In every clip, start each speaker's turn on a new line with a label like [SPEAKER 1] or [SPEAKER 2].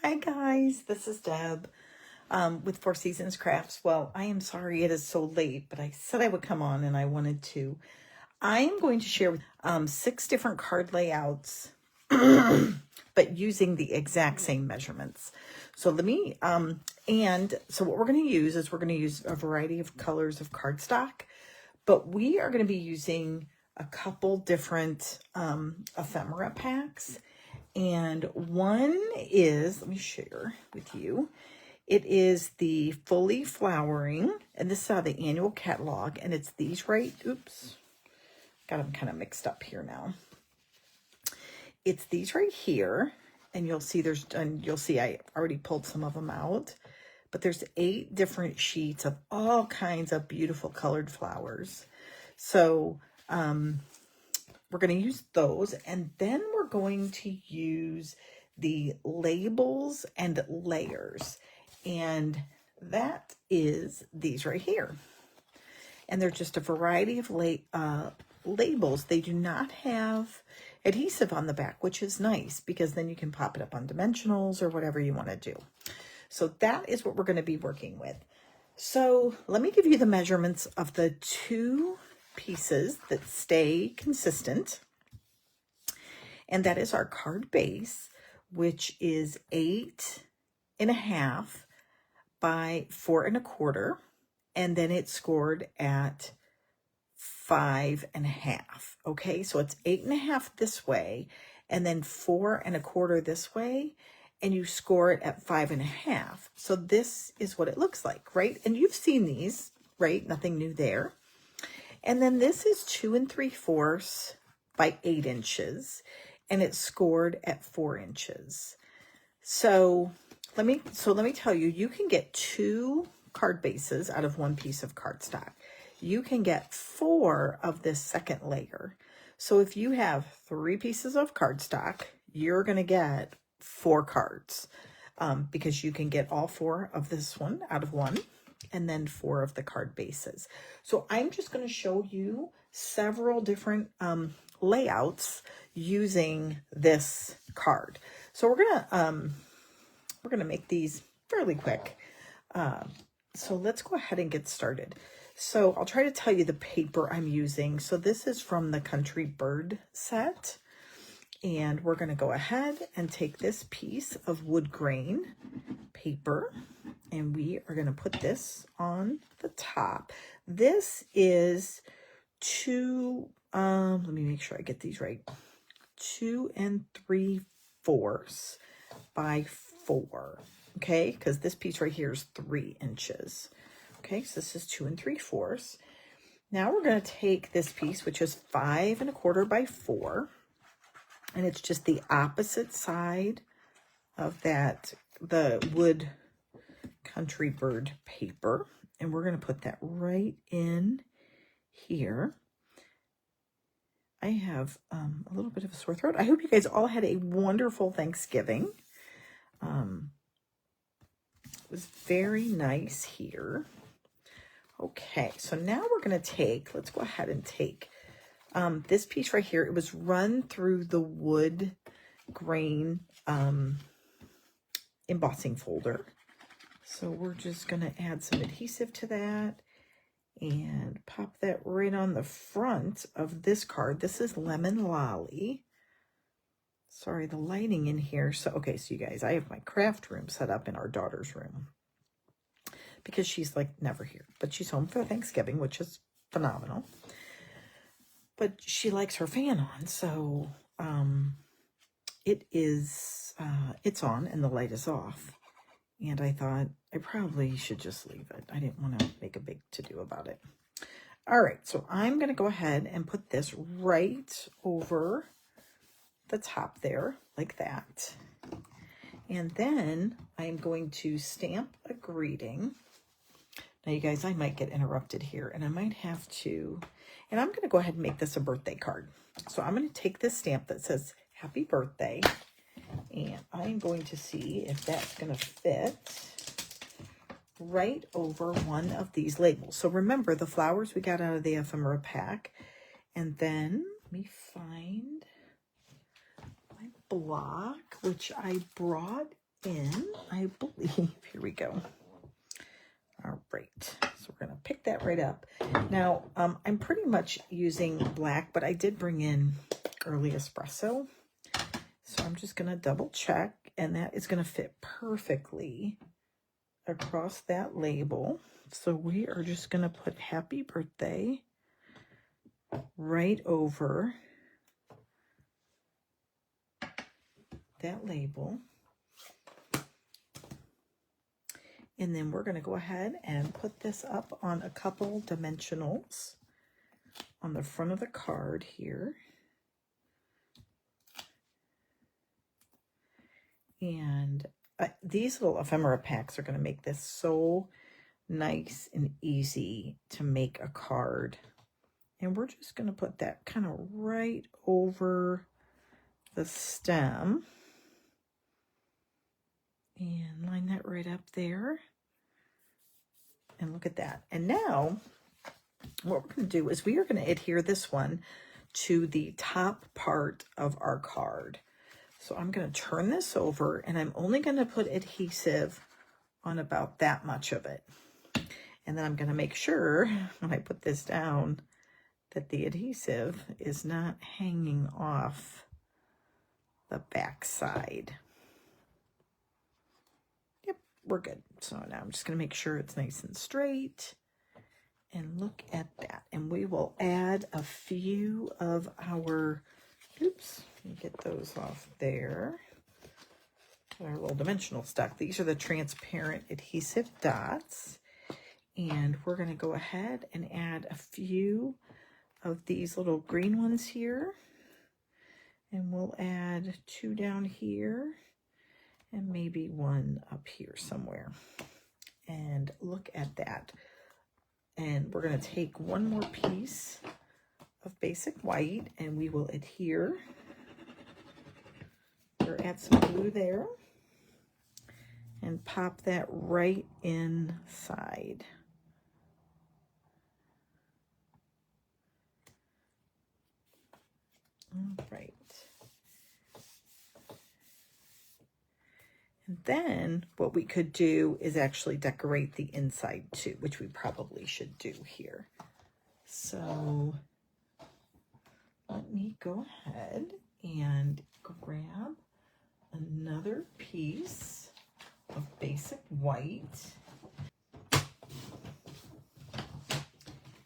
[SPEAKER 1] Hi guys, this is Deb with Four Seasons Crafts. Well, I am sorry it is so late, but I said I would come on and I wanted to. I am going to share 6 different card layouts, but using the exact same measurements. So let me, and so what we're going to use is we're going to use a variety of colors of cardstock, but we are going to be using a couple different ephemera packs. And one is, let me share with you. It is the Fully Flowering, and this is out of the annual catalog, and it's these right, oops, got them kind of mixed up here now. It's these right here, and you'll see I already pulled some of them out, but there's 8 different sheets of all kinds of beautiful colored flowers. So, we're going to use those, and then we're going to use the labels and layers, and that is these right here. And they're just a variety of labels. They do not have adhesive on the back, which is nice because then you can pop it up on dimensionals or whatever you want to do. So that is what we're going to be working with. So let me give you the measurements of the 2 pieces that stay consistent, and that is our card base, which is 8.5 by 4.25, and then it's scored at 5.5. Okay, so it's 8.5 this way, and then 4.25 this way, and you score it at 5.5. So this is what it looks like, right? And you've seen these, right? Nothing new there. And then this is 2 3/4 by 8 inches, and it's scored at 4 inches. So let me tell you, you can get 2 card bases out of 1 piece of cardstock. You can get 4 of this second layer. So if you have 3 pieces of cardstock, you're going to get 4 cards because you can get all 4 of this one out of 1. And then 4 of the card bases. So I'm just going to show you several different layouts using this card. So we're gonna make these fairly quick. So let's go ahead and get started. So I'll try to tell you the paper I'm using. So this is from the Country Bird set. And we're going to go ahead and take this piece of wood grain paper, and we are going to put this on the top. This is 2, let me make sure I get these right, 2 3/4 by 4, okay? Because this piece right here is 3 inches. Okay, so this is 2 3/4. Now we're going to take this piece, which is 5.25 by 4, and it's just the opposite side of the wood Country Bird paper. And we're going to put that right in here. I have a little bit of a sore throat. I hope you guys all had a wonderful Thanksgiving. It was very nice here. Okay, so now we're going to let's go ahead and take this piece right here. It was run through the wood grain embossing folder. So we're just going to add some adhesive to that and pop that right on the front of this card. This is Lemon Lolly. Sorry, the lighting in here. So, okay, so you guys, I have my craft room set up in our daughter's room because she's like never here, but she's home for Thanksgiving, which is phenomenal. But she likes her fan on, so it's on and the light is off. And I thought I probably should just leave it. I didn't want to make a big to-do about it. All right, so I'm going to go ahead and put this right over the top there, like that. And then I'm going to stamp a greeting. Now, you guys, I might get interrupted here, and I might have to, and I'm going to go ahead and make this a birthday card. So I'm going to take this stamp that says Happy Birthday, and I'm going to see if that's going to fit right over one of these labels. So remember the flowers we got out of the ephemera pack. And then let me find my block, which I brought in, I believe, here we go. All right, so we're gonna pick that right up. Now, I'm pretty much using black, but I did bring in early espresso. So I'm just gonna double check, and that is gonna fit perfectly across that label. So we are just gonna put happy birthday right over that label. And then we're going to go ahead and put this up on a couple dimensionals on the front of the card here. And these little ephemera packs are going to make this so nice and easy to make a card. And we're just going to put that kind of right over the stem. And line that right up there. And look at that. And now what we're going to do is we are going to adhere this one to the top part of our card. So I'm going to turn this over, and I'm only going to put adhesive on about that much of it. And then I'm going to make sure when I put this down that the adhesive is not hanging off the back side. Yep, we're good. So now I'm just going to make sure it's nice and straight. And look at that. And we will add a few of our, oops, let me get those off there. Our little dimensional stuff. These are the transparent adhesive dots. And we're going to go ahead and add a few of these little green ones here. And we'll add 2 down here and maybe 1 up here somewhere. And look at that. And we're going to take 1 more piece of basic white, and we will adhere or add some glue there and pop that right inside. All right. And then what we could do is actually decorate the inside too, which we probably should do here. So let me go ahead and grab another piece of basic white.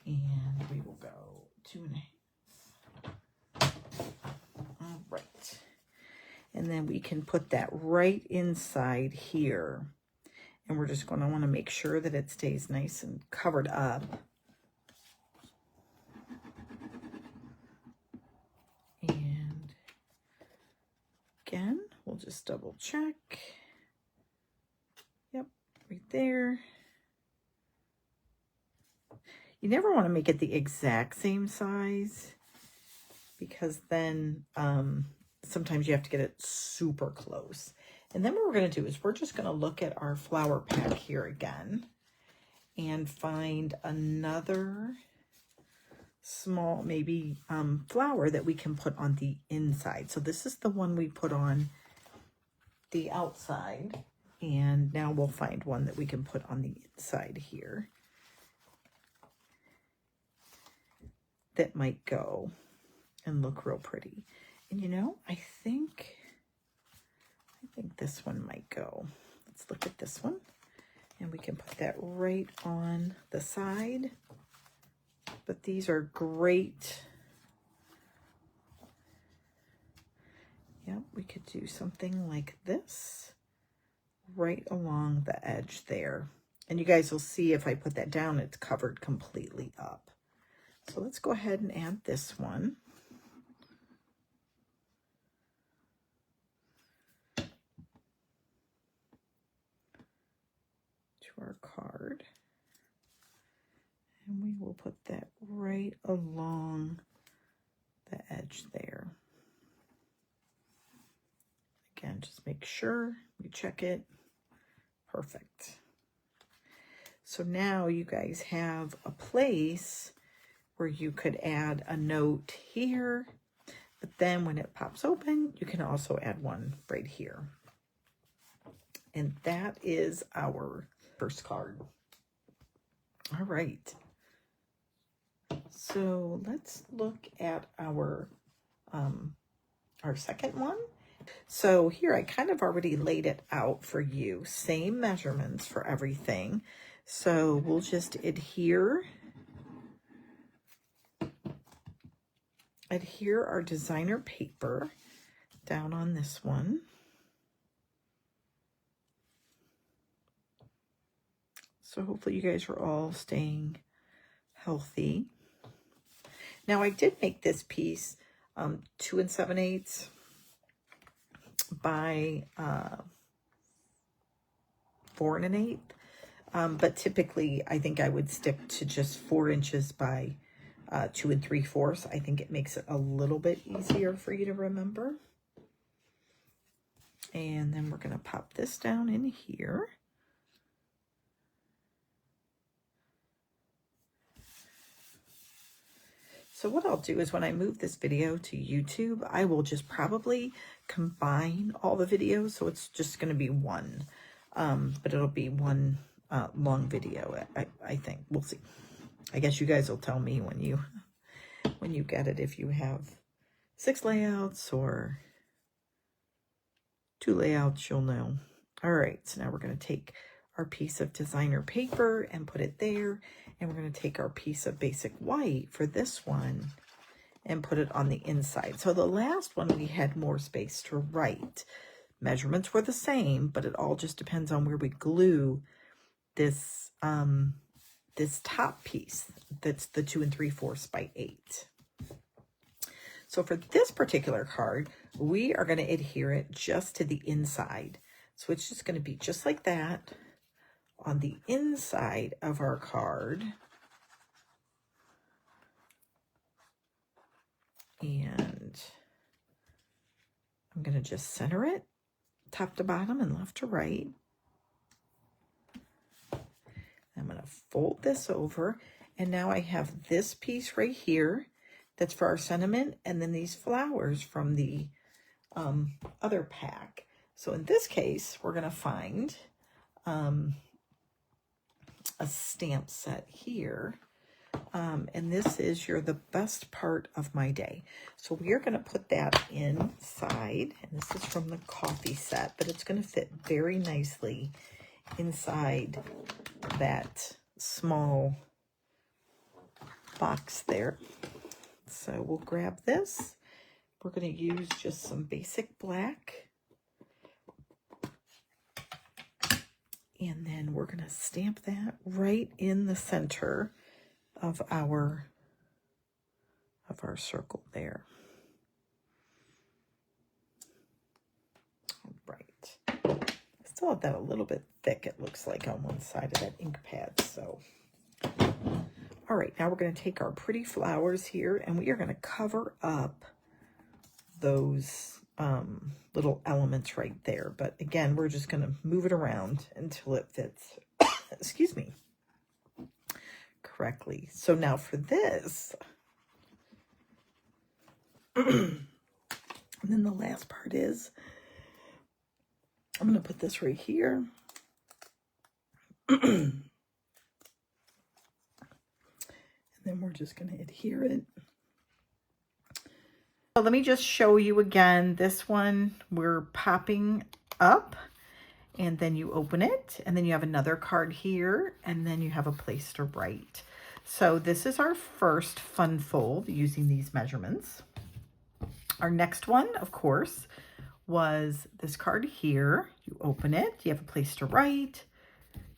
[SPEAKER 1] And we will go 2.5. All right. And then we can put that right inside here. And we're just going to want to make sure that it stays nice and covered up. And again, we'll just double check. Yep, right there. You never want to make it the exact same size, because then sometimes you have to get it super close. And then what we're going to do is we're just going to look at our flower pack here again and find another small, maybe flower that we can put on the inside. So this is the one we put on the outside. And now we'll find one that we can put on the inside here that might go and look real pretty. And you know, I think this one might go. Let's look at this one. And we can put that right on the side. But these are great. Yep, we could do something like this right along the edge there. And you guys will see if I put that down, it's covered completely up. So let's go ahead and add this one. Our card, and we will put that right along the edge there. Again, just make sure we check it. Perfect. So now you guys have a place where you could add a note here, but then when it pops open, you can also add one right here. And that is our first card. All right. So let's look at our second one. So here I kind of already laid it out for you. Same measurements for everything. So we'll just adhere our designer paper down on this one. So hopefully you guys are all staying healthy. Now I did make this piece 2 7/8 by 4 1/8. But typically I think I would stick to just 4 inches by 2 3/4. I think it makes it a little bit easier for you to remember. And then we're going to pop this down in here. So what I'll do is when I move this video to YouTube, I will just probably combine all the videos. So it's just going to be one, but it'll be one long video, I think. We'll see. I guess you guys will tell me when you get it, if you have 6 layouts or 2 layouts, you'll know. All right, so now we're going to take our piece of designer paper and put it there. And we're going to take our piece of basic white for this one and put it on the inside. So the last one, we had more space to write. Measurements were the same, but it all just depends on where we glue this, this top piece. That's the 2 3/4 by 8. So for this particular card, we are going to adhere it just to the inside. So it's just going to be just like that on the inside of our card. And I'm going to just center it top to bottom and left to right. I'm going to fold this over, and now I have this piece right here that's for our sentiment, and then these flowers from the other pack. So in this case, we're going to find a stamp set here. And this is You're the Best Part of My Day. So we are going to put that inside. And this is from the coffee set, but it's going to fit very nicely inside that small box there. So we'll grab this. We're going to use just some basic black. And then we're going to stamp that right in the center of our circle there. All right. I still have that a little bit thick, it looks like, on one side of that ink pad. So, all right, now we're going to take our pretty flowers here, and we are going to cover up those little elements right there. But again, we're just going to move it around until it fits, excuse me, correctly. So now for this, and then the last part is, I'm going to put this right here. And then we're just going to adhere it. So let me just show you again. This one we're popping up, and then you open it, and then you have another card here, and then you have a place to write. So this is our first fun fold using these measurements. Our next one, of course, was this card here. You open it, you have a place to write,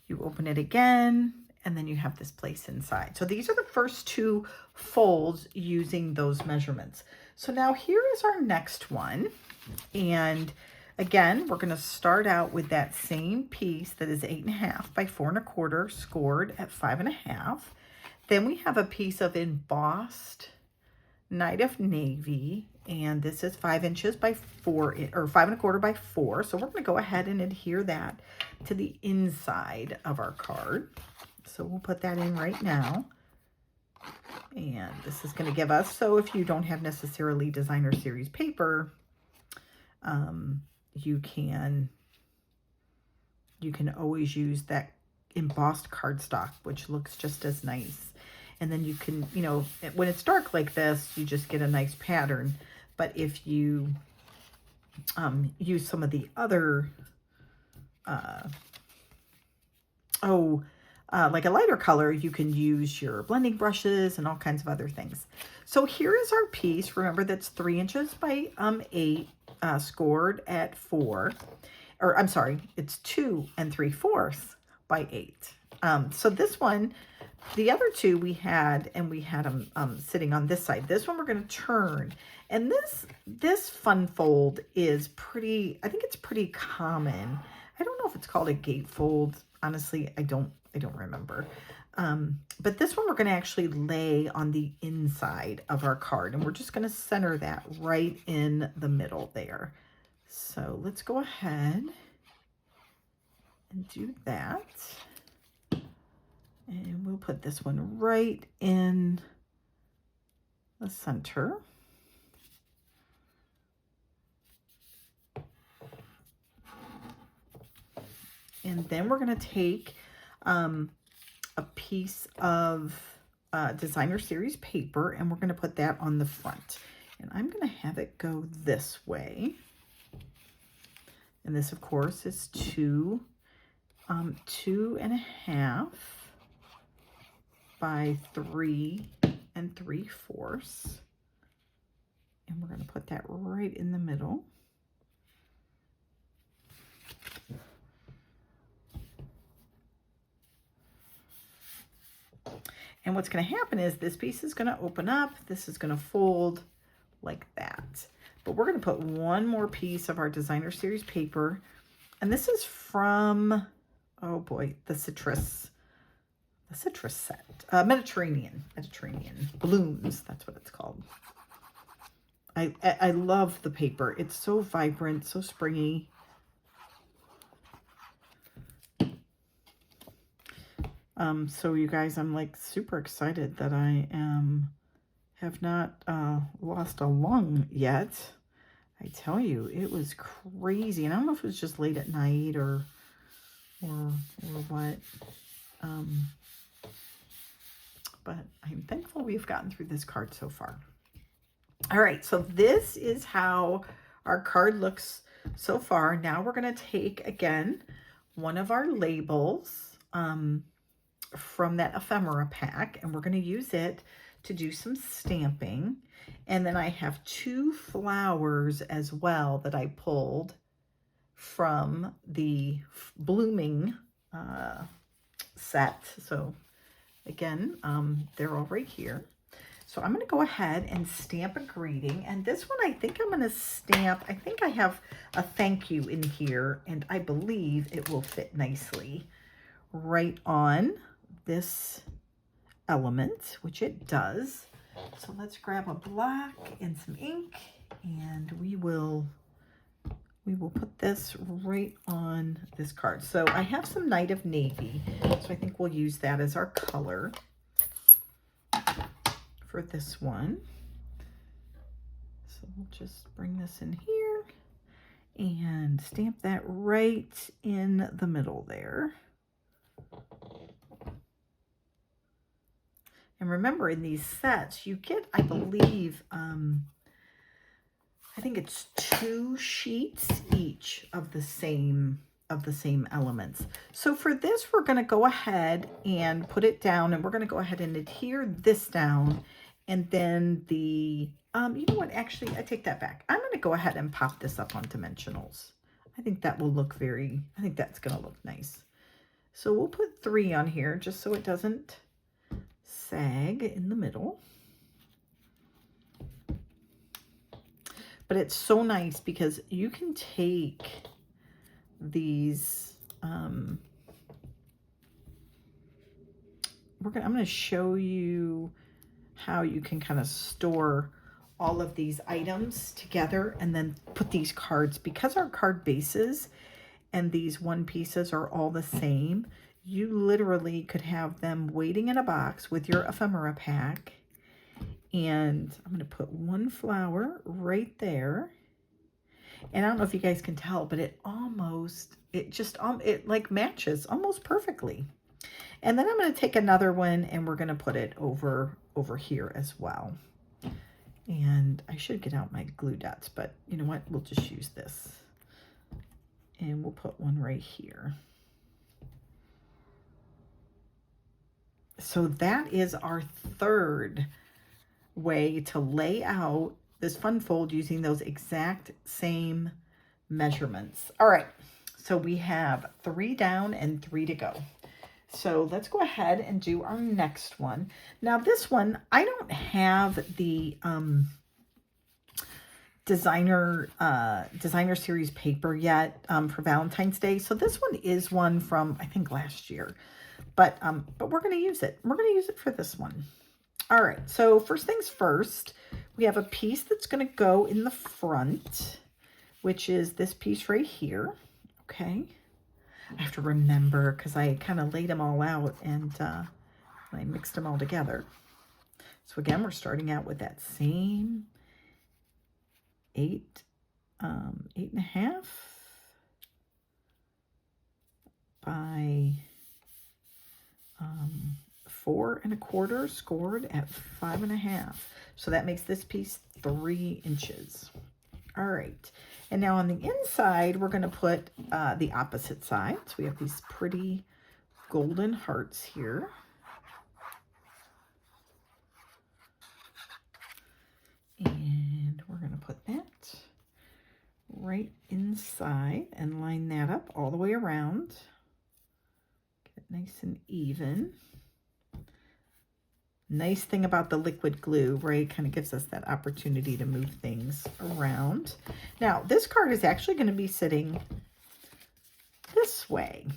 [SPEAKER 1] you open it again, and then you have this place inside. So these are the first 2 folds using those measurements. So now here is our next one. And again, we're going to start out with that same piece that is 8.5 by 4 1/4 scored at 5.5. Then we have a piece of embossed Night of Navy, and this is 5 inches by 4, or 5 1/4 by 4. So we're going to go ahead and adhere that to the inside of our card. So we'll put that in right now. And this is going to give us, so if you don't have necessarily designer series paper, you can you can always use that embossed cardstock, which looks just as nice. And then you can, you know, when it's dark like this, you just get a nice pattern. But if you use some of the other, like a lighter color, you can use your blending brushes and all kinds of other things. So here is our piece. Remember, that's 3 inches by 8, scored at 4. Or I'm sorry, it's 2 3/4 by 8. So this one, the other two we had them sitting on this side. This one we're going to turn. And this fun fold is pretty, I think it's pretty common. I don't know if it's called a gatefold. Honestly, I don't remember. But this one we're going to actually lay on the inside of our card. And we're just going to center that right in the middle there. So let's go ahead and do that. And we'll put this one right in the center. And then we're going to take a piece of designer series paper, and we're going to put that on the front. And I'm going to have it go this way. And this, of course, is 2 2.5 by 3 3/4. And we're going to put that right in the middle. And what's going to happen is this piece is going to open up. This is going to fold like that. But we're going to put one more piece of our designer series paper. And this is from, oh boy, the citrus set, Mediterranean Blooms. That's what it's called. I love the paper. It's so vibrant, so springy. So you guys, I'm like super excited that I have not lost a lung yet. I tell you, it was crazy. And I don't know if it was just late at night or what. But I'm thankful we've gotten through this card so far. All right, so this is how our card looks so far. Now we're going to take, again, one of our labels from that ephemera pack, and we're going to use it to do some stamping. And then I have 2 flowers as well that I pulled from the blooming set. So again, they're all right here. So I'm going to go ahead and stamp a greeting. And this one, I think I'm going to stamp, I think I have a thank you in here, and I believe it will fit nicely right on this element, which it does. So let's grab a black and some ink, and we will put this right on this card. So I have some Night of Navy, so I think we'll use that as our color for this one. So we'll just bring this in here and stamp that right in the middle there. And remember, in these sets, you get, I believe, I think it's 2 sheets each of the same elements. So for this, we're going to go ahead and put it down, and we're going to go ahead and adhere this down. And then the, you know what, actually, I take that back. I'm going to go ahead and pop this up on dimensionals. I think that will look I think that's going to look nice. So we'll put 3 on here just so it doesn't sag in the middle. But it's so nice because you can take these, I'm going to show you how you can kind of store all of these items together and then put these cards, because our card bases and these one pieces are all the same. You literally could have them waiting in a box with your ephemera pack. And I'm going to put 1 flower right there. And I don't know if you guys can tell, but it like matches almost perfectly. And then I'm going to take another one and we're going to put it over here as well. And I should get out my glue dots, but you know what? We'll just use this. And we'll put one right here. So that is our third way to lay out this fun fold using those exact same measurements. All right, so we have 3 down and 3 to go. So let's go ahead and do our next one. Now this one, I don't have the designer series paper yet for Valentine's Day. So this one is one from, I think, last year. But we're going to use it. We're going to use it for this one. All right, so first things first, we have a piece that's going to go in the front, which is this piece right here, okay? I have to remember because I kind of laid them all out and I mixed them all together. So again, we're starting out with that same 8.5 by 4.25 scored at 5.5. So that makes this piece 3 inches. All right. And now on the inside, we're going to put the opposite side. So we have these pretty golden hearts here. And we're going to put that right inside and line that up all the way around. Get it nice and even. Nice thing about the liquid glue, right? Kind of gives us that opportunity to move things around. Now, this card is actually going to be sitting this way,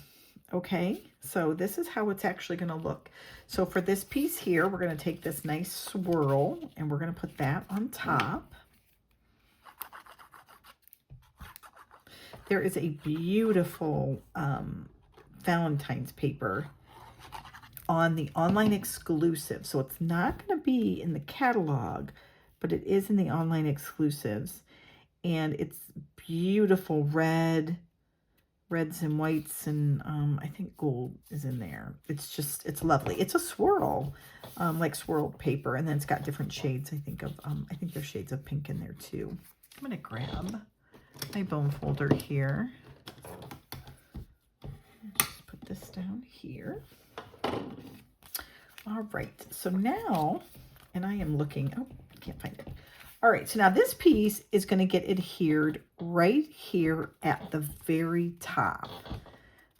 [SPEAKER 1] okay? So this is how it's actually going to look. So for this piece here, we're going to take this nice swirl and we're going to put that on top. There is a beautiful Valentine's paper on the online exclusive. So it's not going to be in the catalog, but it is in the online exclusives. And it's beautiful reds and whites, and I think gold is in there. It's lovely. It's a swirl, like swirled paper, and then it's got different shades, I think there's shades of pink in there too. I'm going to grab my bone folder here. Just put this down here. All right, so now, and I am looking, oh, I can't find it. All right, so now this piece is going to get adhered right here at the very top.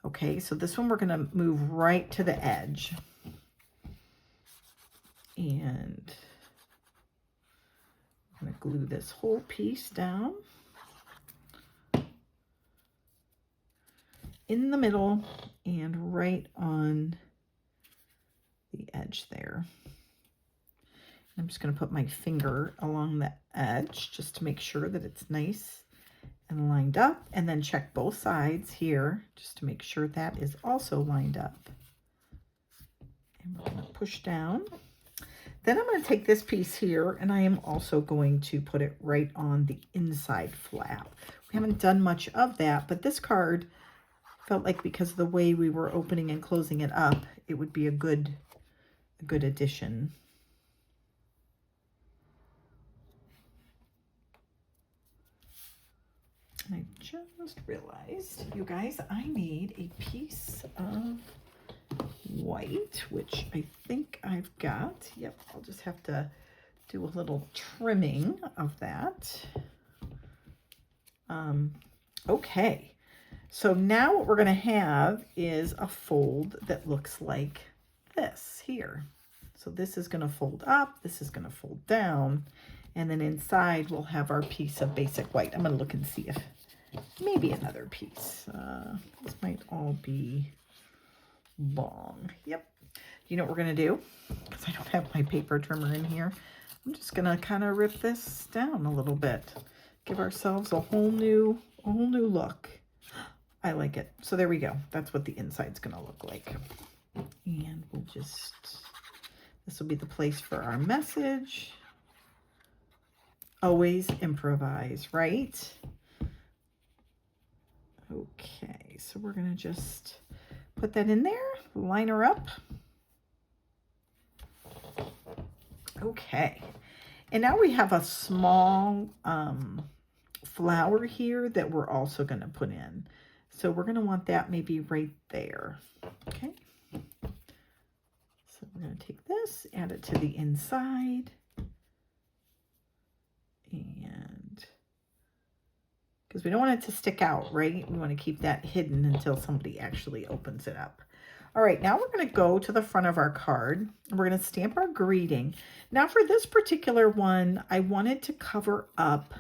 [SPEAKER 1] Okay, so this one we're going to move right to the edge. And I'm going to glue this whole piece down in the middle and right on the edge there. I'm just going to put my finger along the edge just to make sure that it's nice and lined up, and then check both sides here just to make sure that is also lined up. And we're going to push down. Then I'm going to take this piece here and I am also going to put it right on the inside flap. We haven't done much of that, but this card felt like because of the way we were opening and closing it up, it would be a good addition. And I just realized, you guys, I need a piece of white, which I think I've got. Yep, I'll just have to do a little trimming of that. Okay, so now what we're going to have is a fold that looks like this here. So this is going to fold up, this is going to fold down, and then inside we'll have our piece of basic white. I'm going to look and see if maybe another piece. This might all be long. Yep. You know what we're going to do? Because I don't have my paper trimmer in here. I'm just going to kind of rip this down a little bit. Give ourselves a whole new look. I like it. So there we go. That's what the inside's going to look like. And we'll just, this will be the place for our message. Always improvise, right? Okay, so we're going to just put that in there, line her up. Okay, and now we have a small flower here that we're also going to put in. So we're going to want that maybe right there. Okay, so we're going to take this, add it to the inside, and because we don't want it to stick out, right? We want to keep that hidden until somebody actually opens it up. All right, now we're going to go to the front of our card. We're going to stamp our greeting. Now for this particular one, I wanted to cover up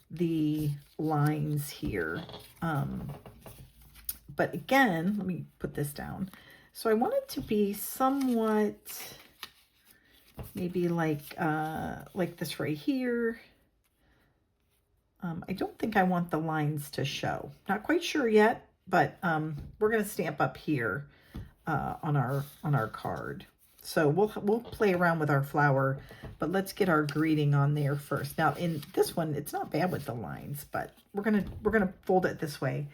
[SPEAKER 1] the lines here. But again, let me put this down. So I want it to be somewhat, maybe like this right here. I don't think I want the lines to show. Not quite sure yet, but we're going to stamp up here on our card. So we'll play around with our flower, but let's get our greeting on there first. Now in this one, it's not bad with the lines, but we're gonna fold it this way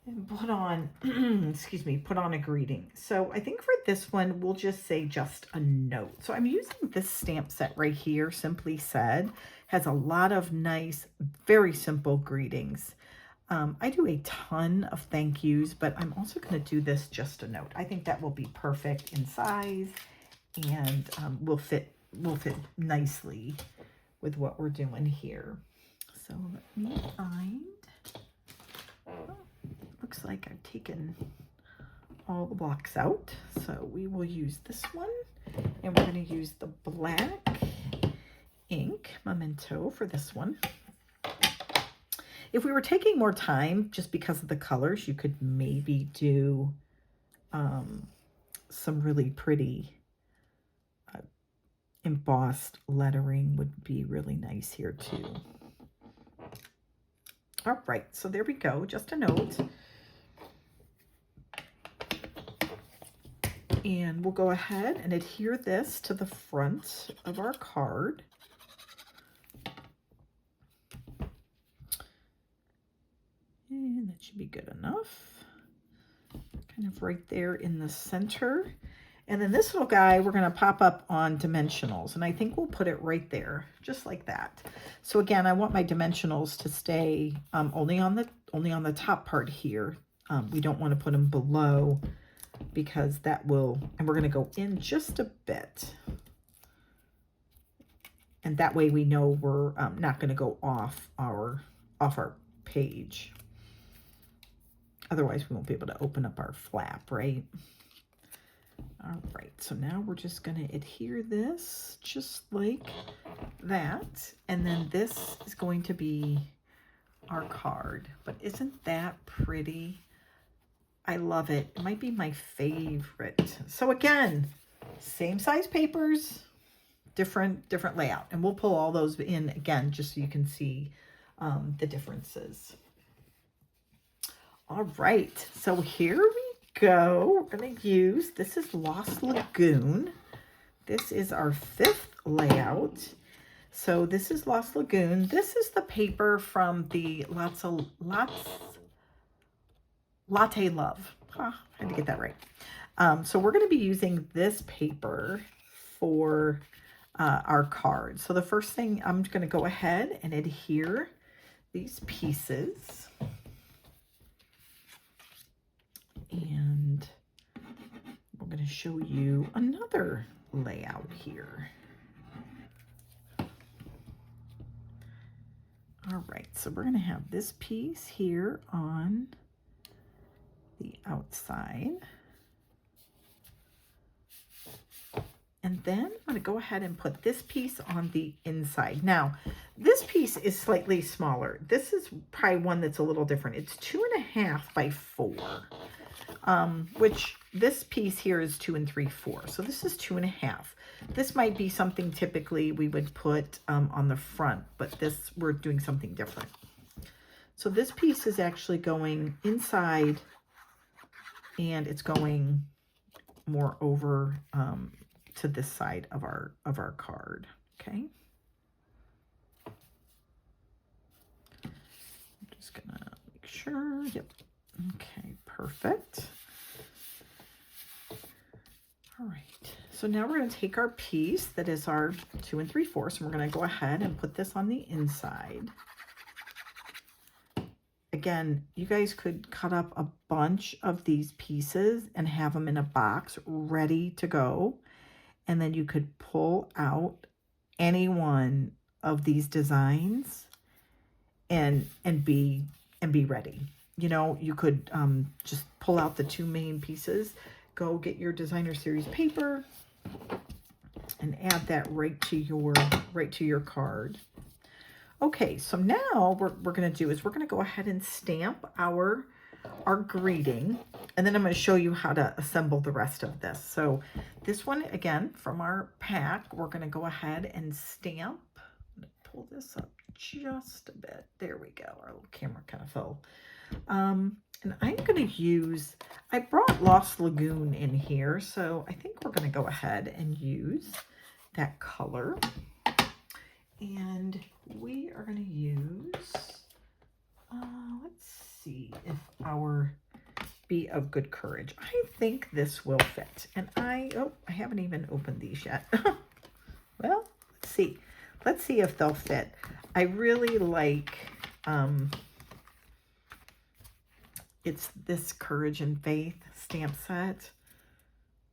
[SPEAKER 1] and put on excuse me, put on a greeting. So I think for this one, we'll just say just a note. So I'm using this stamp set right here, Simply Said. Has a lot of nice, very simple greetings. I do a ton of thank yous, but I'm also going to do this just a note. I think that will be perfect in size and will fit nicely with what we're doing here. So let me find. Oh, looks like I've taken all the blocks out. So we will use this one, and we're going to use the black ink Memento for this one. If we were taking more time, just because of the colors, you could maybe do some really pretty embossed lettering would be really nice here too. All right, so there we go, just a note. And we'll go ahead and adhere this to the front of our card. And that should be good enough. Kind of right there in the center. And then this little guy, we're going to pop up on dimensionals. And I think we'll put it right there, just like that. So again, I want my dimensionals to stay only on the top part here. We don't want to put them below because that will, and we're going to go in just a bit. And that way we know we're not going to go off our page. Otherwise, we won't be able to open up our flap, right? All right, so now we're just going to adhere this just like that. And then this is going to be our card. But isn't that pretty? I love it. It might be my favorite. So again, same size papers, different layout. And we'll pull all those in again, just so you can see the differences. All right, so here we go. We're going to use, this is Lost Lagoon. This is our 5th layout. So this is Lost Lagoon. This is the paper from the Latte Love. I had to get that right. So we're going to be using this paper for our card. So the first thing, I'm going to go ahead and adhere these pieces. And we're going to show you another layout here. All right, so we're going to have this piece here on the outside. And then I'm going to go ahead and put this piece on the inside. Now, this piece is slightly smaller. This is probably one that's a little different. It's 2.5 by 4. Which this piece here is 2 3/4. So this is 2.5. This might be something typically we would put on the front, but this, we're doing something different. So this piece is actually going inside, and it's going more over to this side of our card. Okay. I'm just gonna make sure. Yep. Okay, perfect. All right. So now we're going to take our piece that is our 2 3/4, and we're going to go ahead and put this on the inside. Again, you guys could cut up a bunch of these pieces and have them in a box ready to go. And then you could pull out any one of these designs and be ready. You know, you could just pull out the 2 main pieces, go get your designer series paper and add that right to your card. Okay, so now what we're going to do is we're going to go ahead and stamp our greeting, and then I'm going to show you how to assemble the rest of this. So this one, again, from our pack, we're going to go ahead and stamp. I'm going to pull this up just a bit. There we go. Our little camera kind of fell. And I'm going to use, I brought Lost Lagoon in here, so I think we're going to go ahead and use that color. And we are going to use, let's see if our Be of Good Courage. I think this will fit. And I haven't even opened these yet. Well, let's see. Let's see if they'll fit. I really like, it's this Courage and Faith stamp set.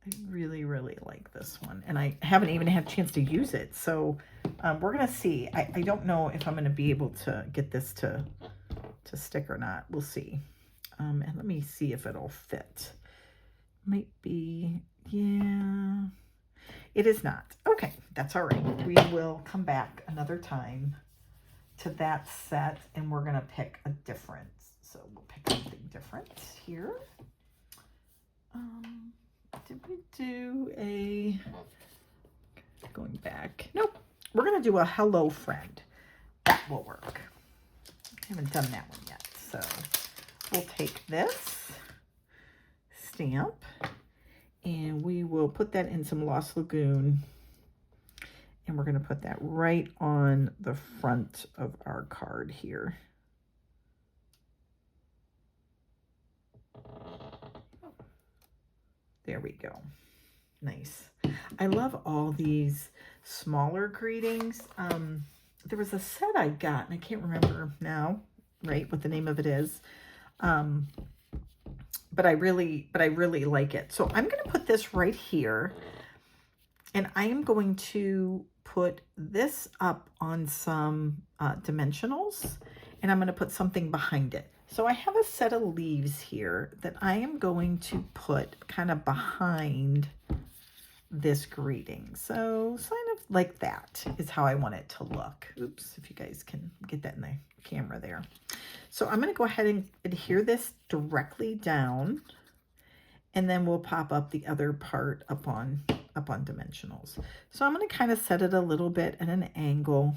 [SPEAKER 1] I really, really like this one. And I haven't even had a chance to use it. So we're going to see. I don't know if I'm going to be able to get this to stick or not. We'll see. And let me see if it'll fit. Might be, yeah. It is not. Okay, that's all right. We will come back another time to that set, and we're going to pick a different. So we'll pick something different here. Did we do a, going back? Nope. We're going to do a Hello Friend. That will work. I haven't done that one yet. So we'll take this stamp and we will put that in some Lost Lagoon. And we're going to put that right on the front of our card here. There we go. Nice. I love all these smaller greetings. There was a set I got, and I can't remember now, right, what the name of it is. But I really like it. So I'm going to put this right here, and I am going to put this up on some dimensionals, and I'm going to put something behind it. So I have a set of leaves here that I am going to put kind of behind this greeting. So kind of like that is how I want it to look. Oops, if you guys can get that in the camera there. So I'm going to go ahead and adhere this directly down, and then we'll pop up the other part up on dimensionals. So I'm going to kind of set it a little bit at an angle.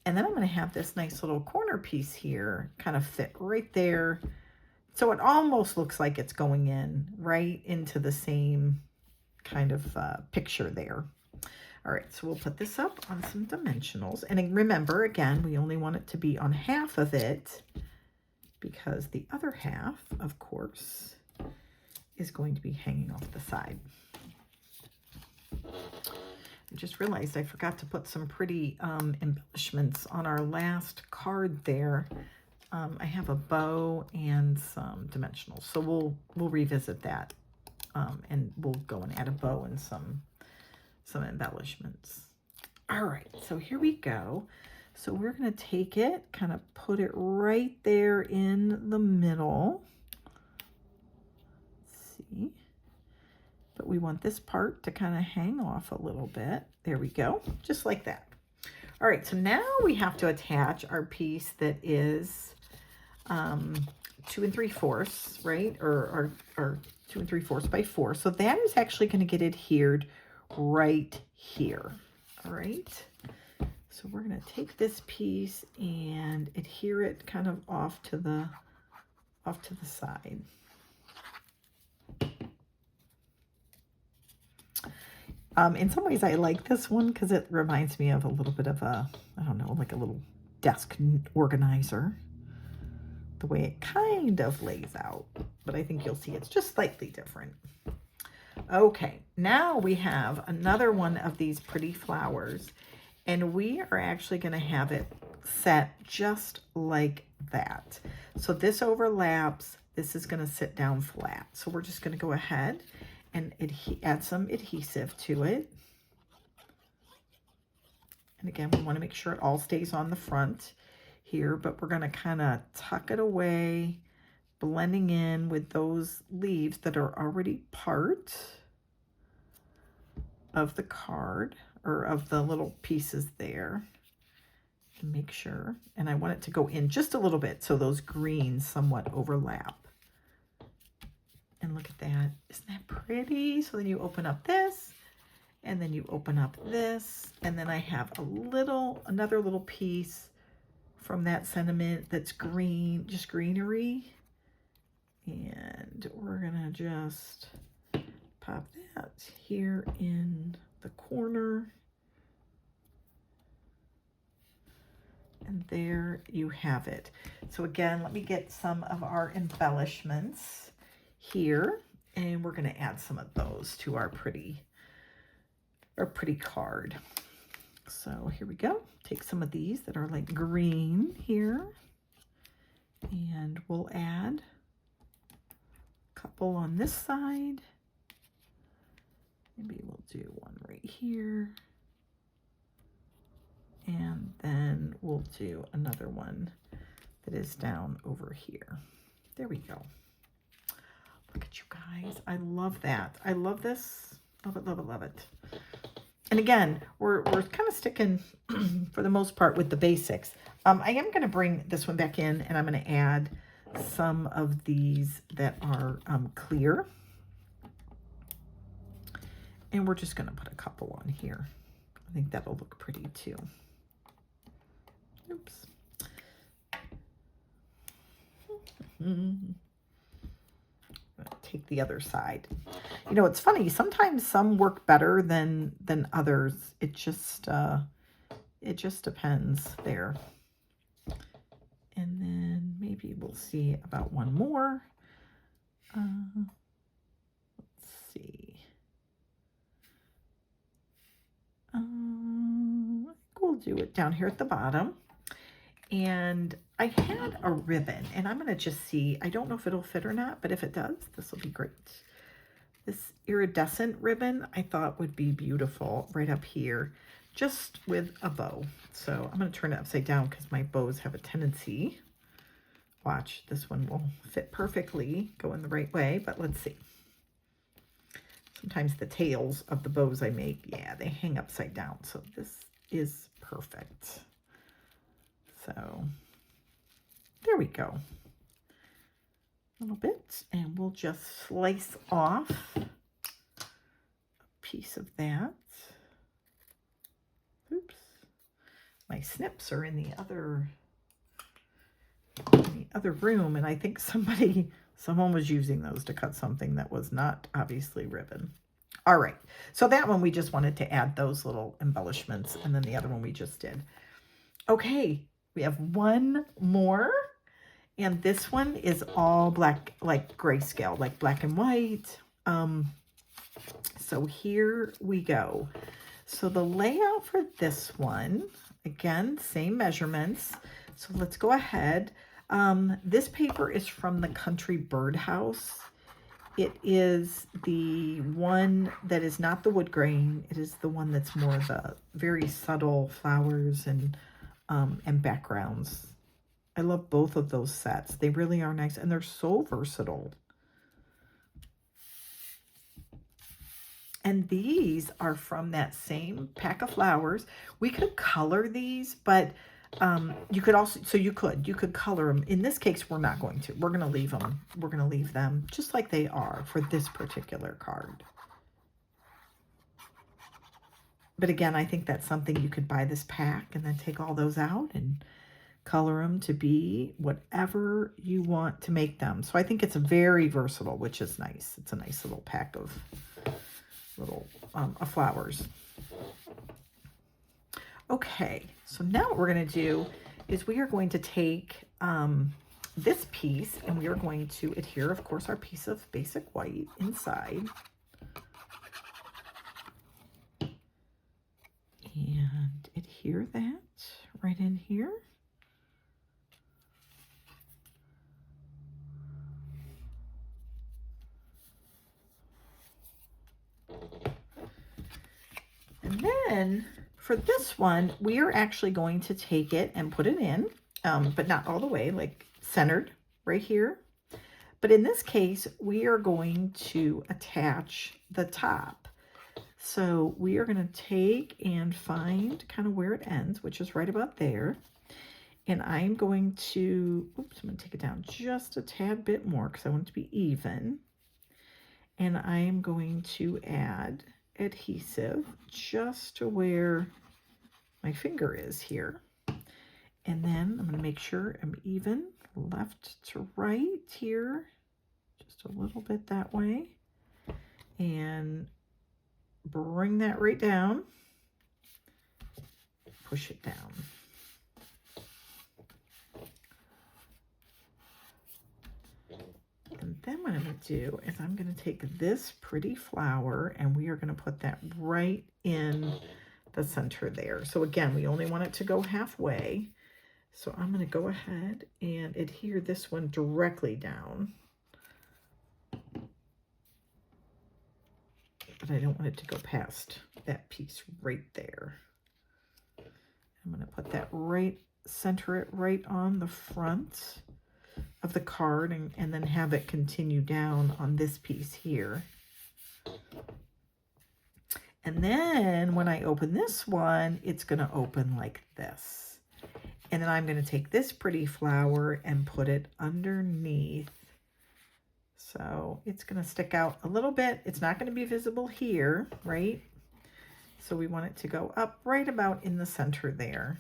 [SPEAKER 1] And then I'm going to have this nice little corner piece here kind of fit right there. So it almost looks like it's going in right into the same kind of picture there. All right, so we'll put this up on some dimensionals. And remember, again, we only want it to be on half of it because the other half, of course, is going to be hanging off the side. I just realized I forgot to put some pretty embellishments on our last card there. I have a bow and some dimensionals, so we'll revisit that, and we'll go and add a bow and some embellishments. All right, so here we go. So we're going to take it, kind of put it right there in the middle. Let's see. But we want this part to kind of hang off a little bit. There we go, just like that. All right, so now we have to attach our piece that is 2 3/4, right? Or 2 3/4 by 4. So that is actually going to get adhered right here. All right. So we're going to take this piece and adhere it kind of off to the side. In some ways, I like this one because it reminds me of a little bit of a, I don't know, like a little desk organizer. the way it kind of lays out, but I think you'll see it's just slightly different. Okay, now we have another one of these pretty flowers, and we are actually going to have it set just like that. So this overlaps, this is going to sit down flat. So we're just going to go ahead and add some adhesive to it. And again, we want to make sure it all stays on the front here, but we're going to kind of tuck it away, blending in with those leaves that are already part of the card, or of the little pieces there. And make sure, and I want it to go in just a little bit so those greens somewhat overlap. And look at that. Isn't that pretty? So then you open up this, and then you open up this, and then I have another little piece from that sentiment that's green, just greenery. And we're gonna just pop that here in the corner. And there you have it. So again, let me get some of our embellishments here, and we're gonna add some of those to our pretty card. So here we go. Take some of these that are like green here, and we'll add a couple on this side. Maybe we'll do one right here. And then we'll do another one that is down over here. There we go. Look at you guys. I love that. I love this. Love it, love it, love it. And again, we're kind of sticking for the most part with the basics. I am going to bring this one back in, and I'm going to add some of these that are clear. And we're just going to put a couple on here. I think that'll look pretty too. Oops. Take the other side. You know, it's funny. Sometimes some work better than others. It just depends there. And then maybe we'll see about one more. Let's see. I think we'll do it down here at the bottom. And I had a ribbon, and I'm going to just see. I don't know if it'll fit or not, but if it does, this will be great. This iridescent ribbon I thought would be beautiful right up here, just with a bow. So I'm going to turn it upside down because my bows have a tendency. Watch, this one will fit perfectly, go in the right way, but let's see. Sometimes the tails of the bows I make, yeah, they hang upside down. So this is perfect. So there we go. A little bit, and we'll just slice off a piece of that. Oops. My snips are in the other room, and I think someone was using those to cut something that was not obviously ribbon. All right, so that one we just wanted to add those little embellishments, and then the other one we just did. Okay, we have one more, and this one is all black, like grayscale, like black and white. So here we go. So the layout for this one, again, same measurements. So let's go ahead. This paper is from the Country Birdhouse. It is the one that is not the wood grain. It is the one that's more the very subtle flowers and backgrounds. I love both of those sets. They really are nice, and they're so versatile. And these are from that same pack of flowers. We could color these, but you could also, you could color them. In this case, we're not going to. We're going to leave them. We're going to leave them just like they are for this particular card. But again, I think that's something you could buy this pack and then take all those out and color them to be whatever you want to make them. So I think it's very versatile, which is nice. It's a nice little pack of flowers. Okay, so now what we're going to do is we are going to take this piece, and we are going to adhere, of course, our piece of basic white inside. And adhere that right in here. And then for this one, we are actually going to take it and put it in, but not all the way, like centered right here. But in this case, we are going to attach the top. So we are going to take and find kind of where it ends, which is right about there. And I'm going to, oops, I'm going to take it down just a tad bit more because I want it to be even. And I am going to add adhesive just to where my finger is here. And then I'm going to make sure I'm even left to right here, just a little bit that way, and bring that right down, push it down. And then what I'm going to do is I'm going to take this pretty flower and we are going to put that right in the center there. So again, we only want it to go halfway. So I'm going to go ahead and adhere this one directly down. But I don't want it to go past that piece right there. I'm going to put that right, center it right on the front of the card, and then have it continue down on this piece here. And then when I open this one, it's going to open like this. And then I'm going to take this pretty flower and put it underneath. So it's going to stick out a little bit. It's not going to be visible here, right? So we want it to go up right about in the center there.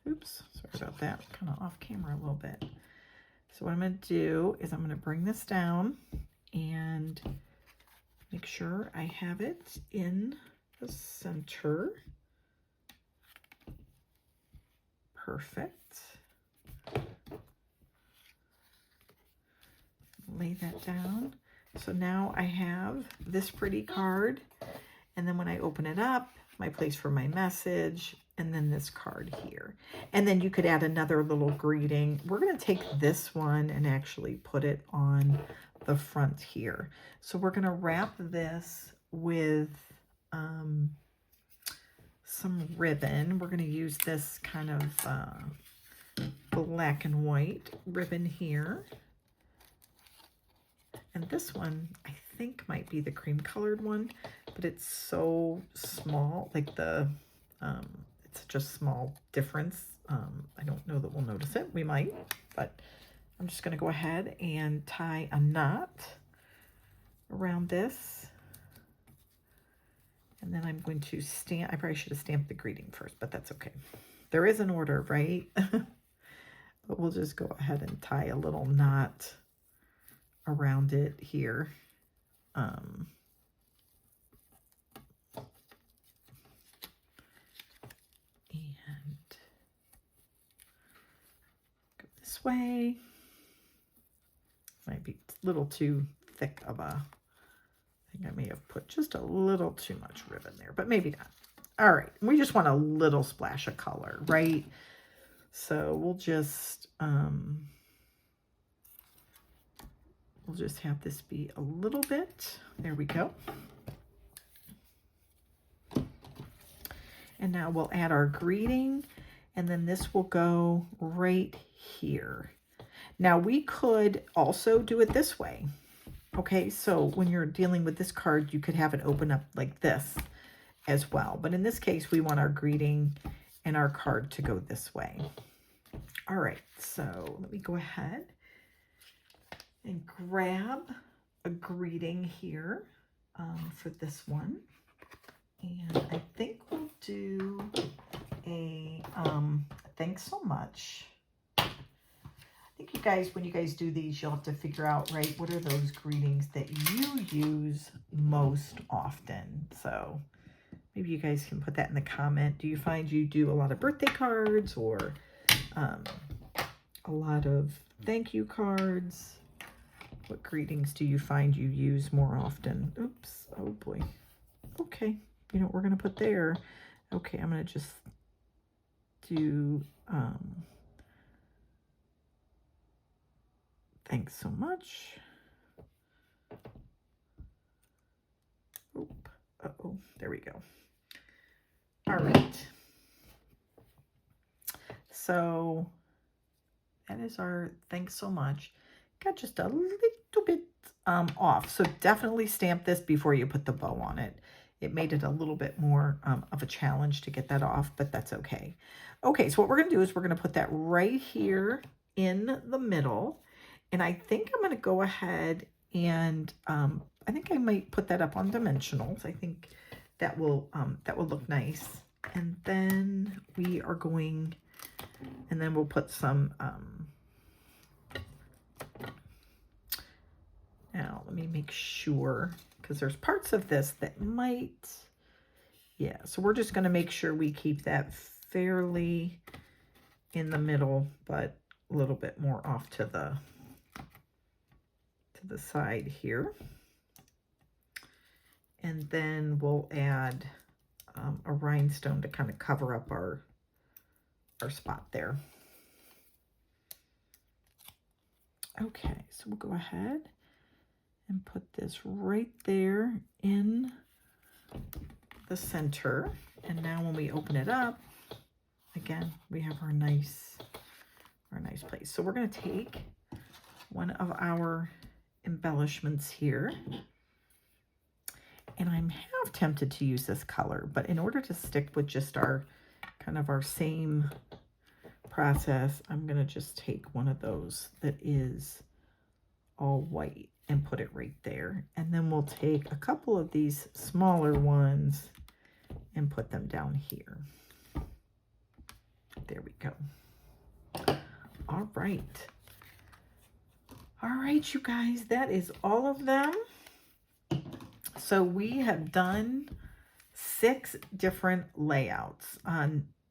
[SPEAKER 1] Oops, sorry about that. Kind of off camera a little bit. So what I'm going to do is I'm going to bring this down and make sure I have it in the center. Perfect. Lay that down. So now I have this pretty card, and then when I open it up, my place for my message, and then this card here. And then you could add another little greeting. We're going to take this one and actually put it on the front here. So we're going to wrap this with some ribbon. We're going to use this kind of black and white ribbon here. And this one, I think, might be the cream colored one, but it's so small, like the, it's such a small difference. I don't know that we'll notice it. We might, but I'm just going to go ahead and tie a knot around this. And then I'm going to stamp, I probably should have stamped the greeting first, but that's okay. There is an order, right? But we'll just go ahead and tie a little knot around it here. And go this way. Might be a little too thick of a, I think I may have put just a little too much ribbon there, but maybe not. All right, we just want a little splash of color, right? So we'll just have this be a little bit. There we go. And now we'll add our greeting, and then this will go right here. Now we could also do it this way. Okay, so when you're dealing with this card, you could have it open up like this as well. But in this case, we want our greeting and our card to go this way. All right, so let me go ahead and grab a greeting here for this one. And I think we'll do a thanks so much. I think you guys, when you guys do these, you'll have to figure out, right, what are those greetings that you use most often. So maybe you guys can put that in the comment. Do you find you do a lot of birthday cards, or a lot of thank you cards. What greetings do you find you use more often? Oops, oh boy. Okay, you know what we're gonna put there? Okay, I'm gonna just do, thanks so much. Oop, uh-oh, there we go. All right. So that is our thanks so much. Got just a little bit off. So definitely stamp this before you put the bow on it. It made it a little bit more of a challenge to get that off, but that's okay. Okay, so what we're going to do is we're going to put that right here in the middle. And I think I'm going to go ahead and I think I might put that up on dimensionals. I think that will look nice. And then we are going, and then we'll put some, now let me make sure, because there's parts of this that might, yeah, so we're just going to make sure we keep that fairly in the middle, but a little bit more off to the side here. And then we'll add a rhinestone to kind of cover up our spot there. Okay, so we'll go ahead and put this right there in the center. And now when we open it up, again, we have our nice place. So we're going to take one of our embellishments here. And I'm half tempted to use this color, but in order to stick with just our kind of our same process, I'm going to just take one of those that is all white and put it right there. And then we'll take a couple of these smaller ones and put them down here. There we go. All right. All right, you guys, that is all of them. So we have done 6 different layouts.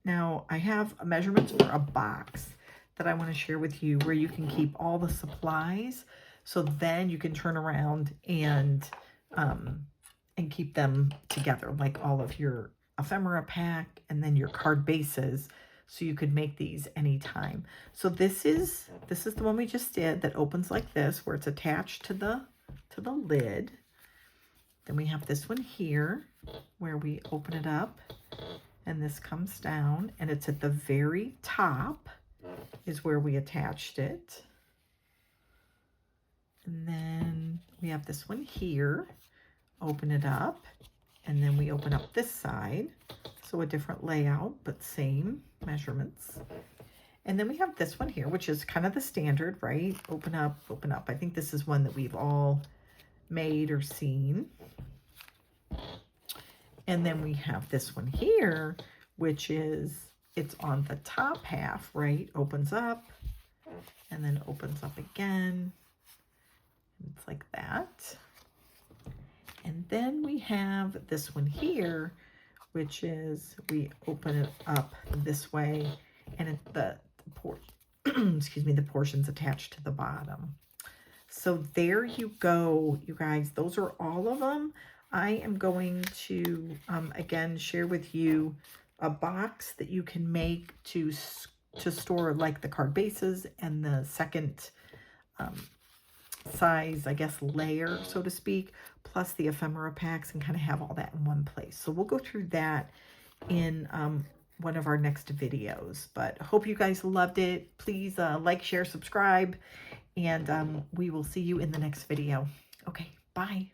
[SPEAKER 1] Now I have measurements for a box that I want to share with you where you can keep all the supplies. So then you can turn around and keep them together, like all of your ephemera pack and then your card bases. So you could make these anytime. So this is the one we just did that opens like this, where it's attached to the lid. Then we have this one here where we open it up and this comes down, and it's at the very top is where we attached it. And then we have this one here, open it up, and then we open up this side. So a different layout, but same measurements. And then we have this one here, which is kind of the standard, right? Open up, open up. I think this is one that we've all made or seen. And then we have this one here, which is, it's on the top half, right? Opens up and then opens up again. It's like that. And then we have this one here, which is, we open it up this way and the portion's attached to the bottom. So there you go, you guys. Those are all of them. I am going to, again, share with you a box that you can make to store like the card bases and the second size, I guess, layer, so to speak, plus the ephemera packs, and kind of have all that in one place. So we'll go through that in one of our next videos. But hope you guys loved it. Please like, share, subscribe, and we will see you in the next video. Okay, bye.